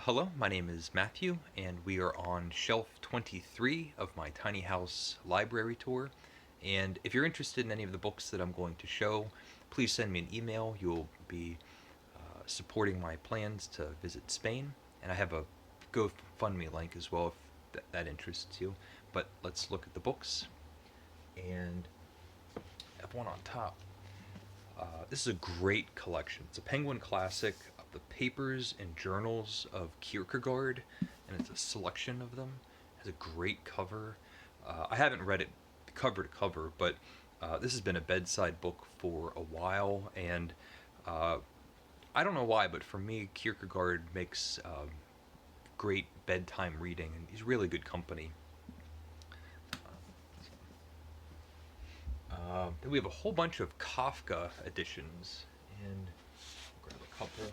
Hello, my name is Matthew, and we are on shelf 23 of my tiny house library tour. And if you're interested in any of the books that I'm going to show, please send me an email. You'll be supporting my plans to visit Spain. And I have a GoFundMe link as well if that interests you. But let's look at the books. And I have one on top. This is a great collection. It's a Penguin classic of the papers and journals of Kierkegaard, and it's a selection of them. It has a great cover. I haven't read it cover to cover, but this has been a bedside book for a while, and I don't know why, but for me, Kierkegaard makes great bedtime reading, and he's really good company. Then we have a whole bunch of Kafka editions, and I'll grab a couple.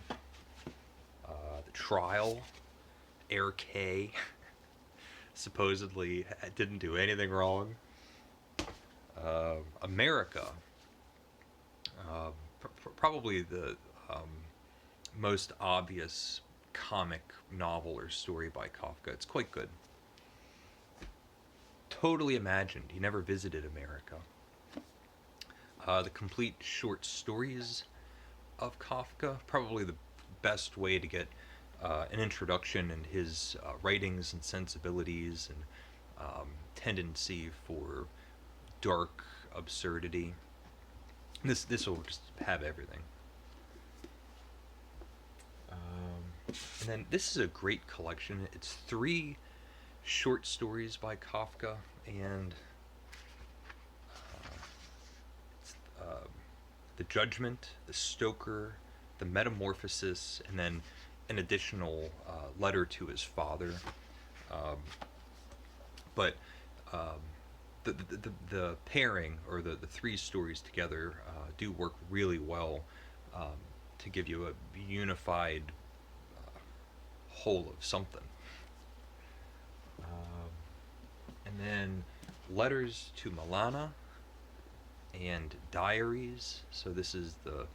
The Trial, Air K, supposedly didn't do anything wrong. America, probably the most obvious comic novel or story by Kafka. It's quite good. Totally imagined. He never visited America. The complete short stories of Kafka, probably the best way to get an introduction in his writings and sensibilities and tendency for dark absurdity. This will just have everything. And then this is a great collection. It's 3 short stories by Kafka, and the Judgment, the Stoker, the Metamorphosis, and then an additional letter to his father. But the pairing, or the 3 stories together, do work really well to give you a unified whole of something. And then Letters to Milana and Diaries. So this is the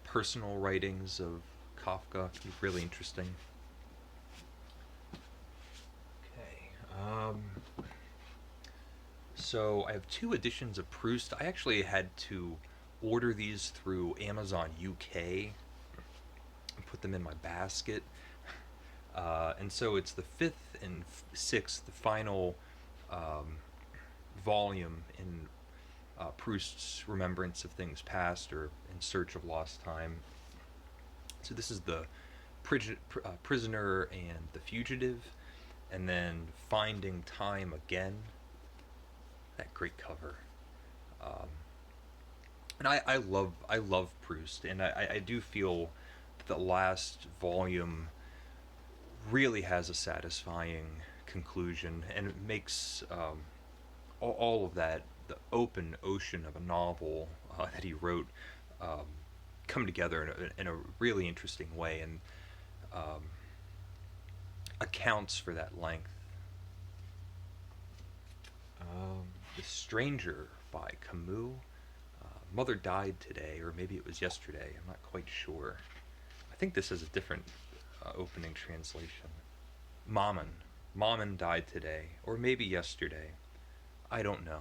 personal writings of Kafka. Really interesting. Okay. So I have 2 editions of Proust. I actually had to order these through Amazon UK and put them in my basket. And so it's the 5th and 6th, the final volume in Proust's Remembrance of Things Past, or In Search of Lost Time. So this is the Prisoner and the Fugitive, and then Finding Time Again. That great cover. And I love Proust, and I do feel that the last volume really has a satisfying conclusion, and it makes all of that, the open ocean of a novel that he wrote, come together in a really interesting way, and accounts for that length. The Stranger by Camus. Mother died today, or maybe it was yesterday. I'm not quite sure. I think this is a different opening translation. Mammon died today, or maybe yesterday. I don't know.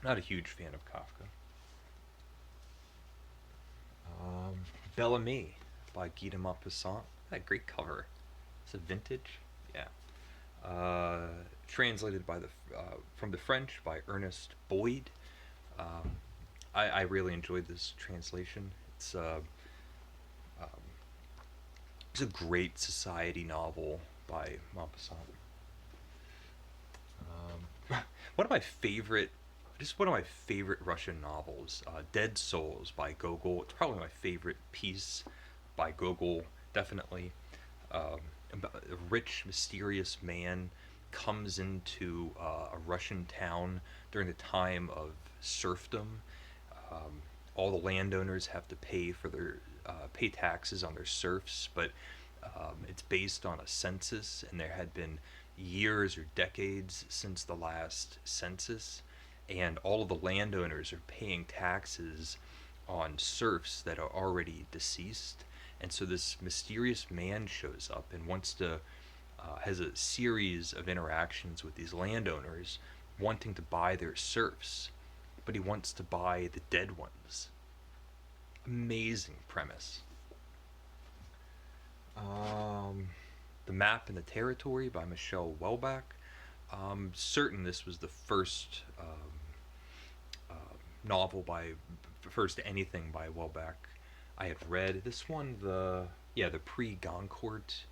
Not a huge fan of Kafka. Bellamy by Guy de Maupassant. That great cover. It's a vintage. Yeah. Translated by from the French by Ernest Boyd. I really enjoyed this translation. It's a great society novel by Maupassant. One of my favorite Russian novels, Dead Souls by Gogol. It's probably my favorite piece by Gogol, definitely. A rich, mysterious man comes into a Russian town during the time of serfdom. All the landowners have to pay for their pay taxes on their serfs, but it's based on a census, and there had been years or decades since the last census, and all of the landowners are paying taxes on serfs that are already deceased, And so this mysterious man shows up and wants to has a series of interactions with these landowners wanting to buy their serfs, but he wants to buy the dead ones. Amazing premise. The Map and the Territory by Michelle Welbeck. Certain this was the first novel by first anything by Welbeck I had read. This one, the pre-Goncourt,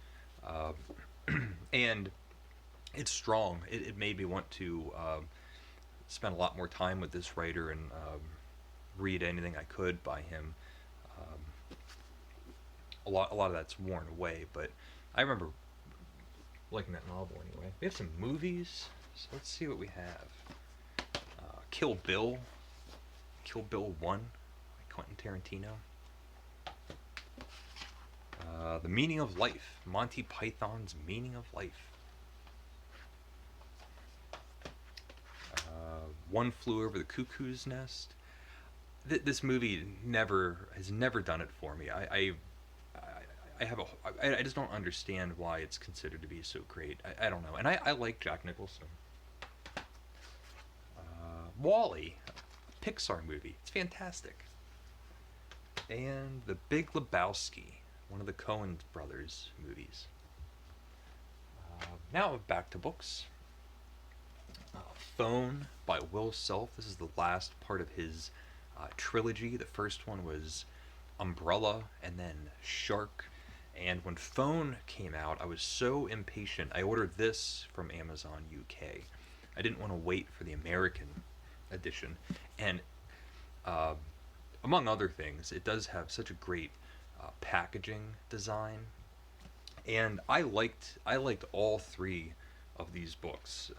and it's strong. It made me want to spend a lot more time with this writer and read anything I could by him. A lot of that's worn away, but I remember liking that novel anyway. We have some movies, so let's see what we have. Kill Bill 1 by Quentin Tarantino. The Meaning of Life, Monty Python's Meaning of Life. One Flew Over the Cuckoo's Nest. This movie has never done it for me. I just don't understand why it's considered to be so great. I don't know. And I like Jack Nicholson. Wall-E, a Pixar movie. It's fantastic. And The Big Lebowski, one of the Coen brothers movies. Now back to books. Phone by Will Self. This is the last part of his trilogy. The first one was Umbrella and then Shark. And when Phone came out, I was so impatient. I ordered this from Amazon UK. I didn't want to wait for the American edition. And among other things, it does have such a great packaging design. And I liked all three of these books.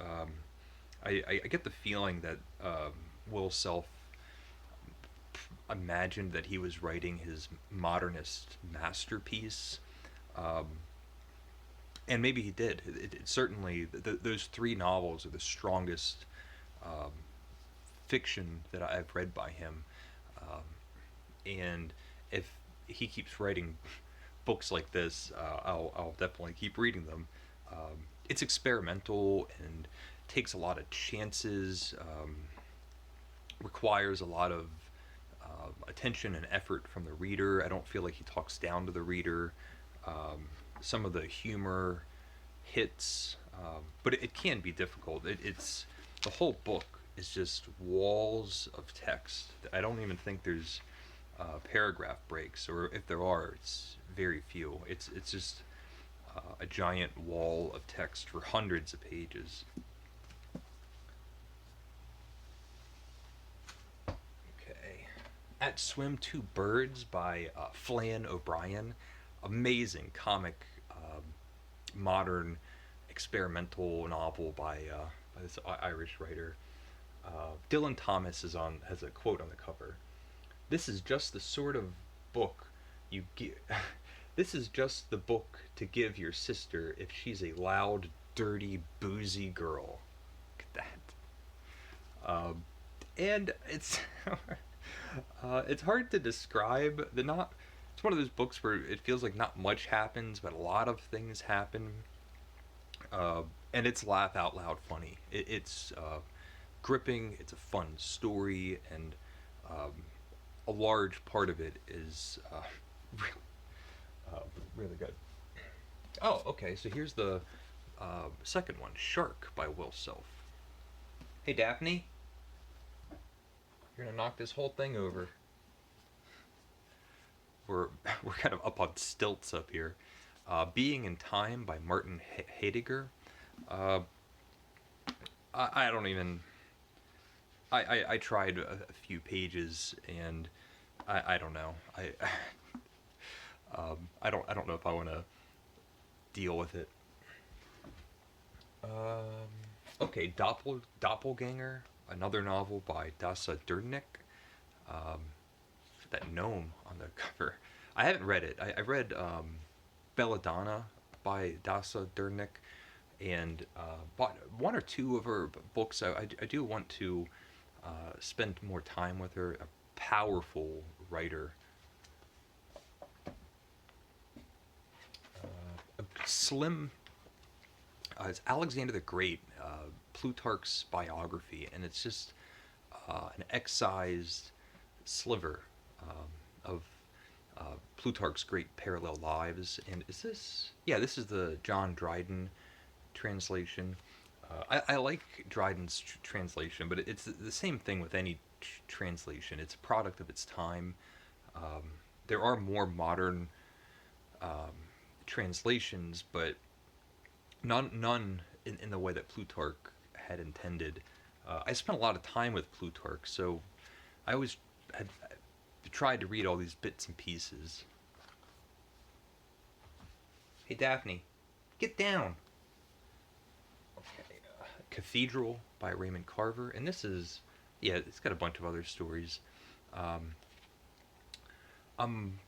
I get the feeling that Will Self imagined that he was writing his modernist masterpiece, and maybe he did. It certainly, those three novels are the strongest fiction that I've read by him, and if he keeps writing books like this, I'll definitely keep reading them. It's experimental and takes a lot of chances, requires a lot of attention and effort from the reader. I don't feel like he talks down to the reader. Some of the humor hits, but it can be difficult. It's the whole book is just walls of text. I don't even think there's paragraph breaks, or if there are, it's very few. It's just a giant wall of text for hundreds of pages. Okay. At Swim Two Birds by Flann O'Brien. Amazing comic, modern experimental novel by this Irish writer. Dylan Thomas has a quote on the cover. This is just the sort of book you give. This is just the book to give your sister if she's a loud, dirty, boozy girl. Look at that. And it's it's hard to describe. It's one of those books where it feels like not much happens, but a lot of things happen. And it's laugh out loud funny. It's gripping. It's a fun story, and a large part of it is really good. Oh, okay. So here's the second one, Shark by Will Self. Hey, Daphne, you're gonna knock this whole thing over. We're kind of up on stilts up here. Being in Time by Martin Heidegger. I don't even. I tried a few pages and I don't know. I don't know if I want to deal with it. Okay, Doppelganger, another novel by Dasa Derdnik. That gnome on the cover. I haven't read it. I read Belladonna by Dasa Derdnik, and bought one or two of her books. I do want to spend more time with her. A powerful writer. slim. It's Alexander the Great, Plutarch's biography, and it's just an excised sliver of Plutarch's great parallel lives. And is this? Yeah, this is the John Dryden translation. I like Dryden's translation, but it's the same thing with any translation. It's a product of its time. Um, there are more modern translations, but none in the way that Plutarch had intended. I spent a lot of time with Plutarch, so I always had tried to read all these bits and pieces. Hey Daphne, get down. Okay, Cathedral by Raymond Carver, and this is, yeah, it's got a bunch of other stories. Um, I'm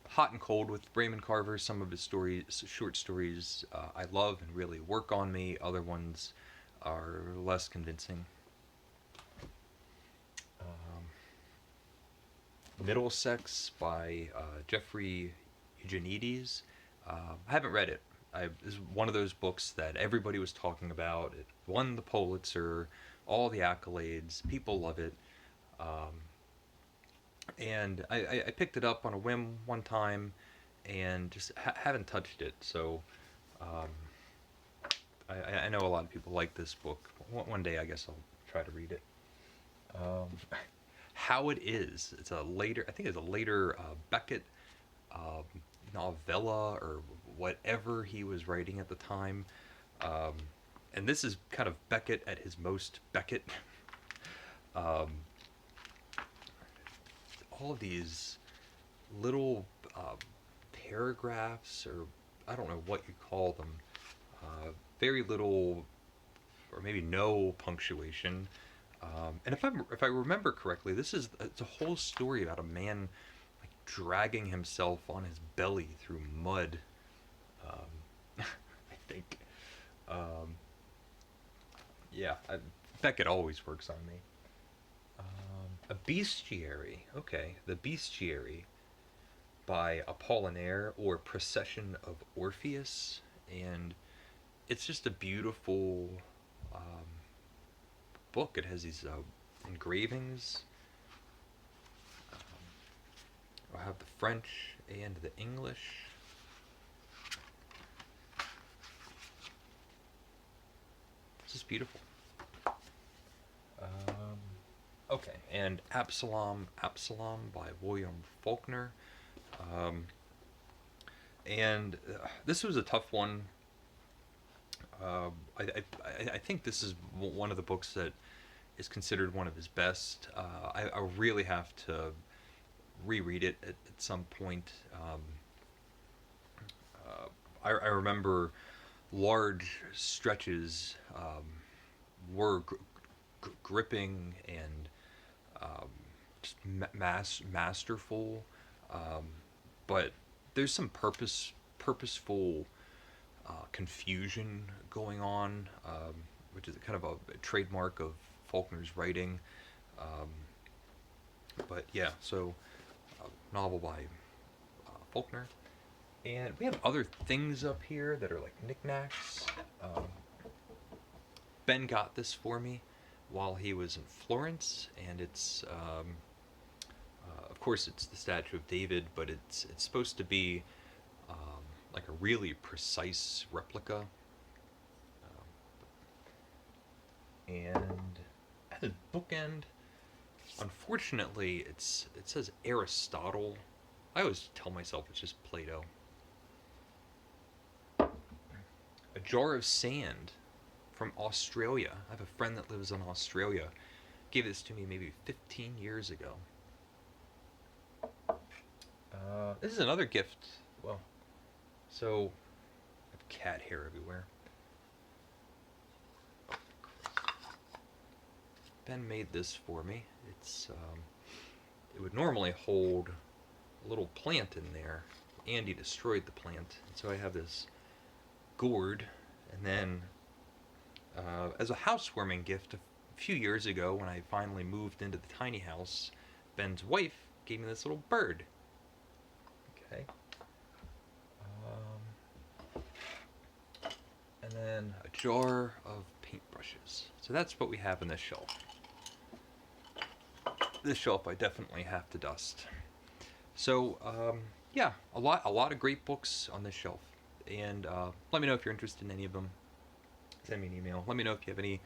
hot and cold with Raymond Carver. Some of his stories, short stories, I love and really work on me. Other ones are less convincing. Middlesex by Jeffrey Eugenides. I haven't read it. This is one of those books that everybody was talking about. It won the Pulitzer, all the accolades. People love it. Um, and I picked it up on a whim one time and just haven't touched it. So um, I know a lot of people like this book. One day I guess I'll try to read it. Um, How It Is. It's a later, I think it's a later Beckett um, novella or whatever he was writing at the time. Um, and this is kind of Beckett at his most Beckett. Um, all of these little paragraphs, or I don't know what you call them, very little or maybe no punctuation. And if I remember correctly, it's a whole story about a man like dragging himself on his belly through mud. I think. Um, yeah, Beckett always works on me. A Bestiary. Okay, the Bestiary by Apollinaire, or Procession of Orpheus, and it's just a beautiful book. It has these engravings. I have the French and the English. This is beautiful. Okay, and Absalom by William Faulconer. And this was a tough one. I think this is one of the books that is considered one of his best. I really have to reread it at some point. I remember large stretches were gripping and just masterful, but there's some purposeful confusion going on, which is kind of a trademark of Faulkner's writing. But yeah, so novel by Faulkner. And we have other things up here that are like knickknacks. Ben got this for me while he was in Florence, and it's, of course, it's the statue of David, but it's supposed to be like a really precise replica. And at the bookend, unfortunately, it says Aristotle. I always tell myself it's just Plato. A Jar of Sand from Australia. I have a friend that lives in Australia. Gave this to me maybe 15 years ago. This is another gift. Well, so I have cat hair everywhere. Ben made this for me. It would normally hold a little plant in there. Andy destroyed the plant, and so I have this gourd. And then, as a housewarming gift, a few years ago, when I finally moved into the tiny house, Ben's wife gave me this little bird. Okay. and then a jar of paintbrushes. So that's what we have in this shelf. This shelf I definitely have to dust. So yeah, a lot of great books on this shelf. And let me know if you're interested in any of them. Send me an email. Let me know if you have any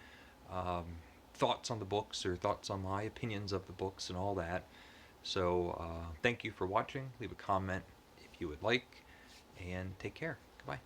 um, thoughts on the books or thoughts on my opinions of the books and all that. So thank you for watching. Leave a comment if you would like, and take care. Goodbye.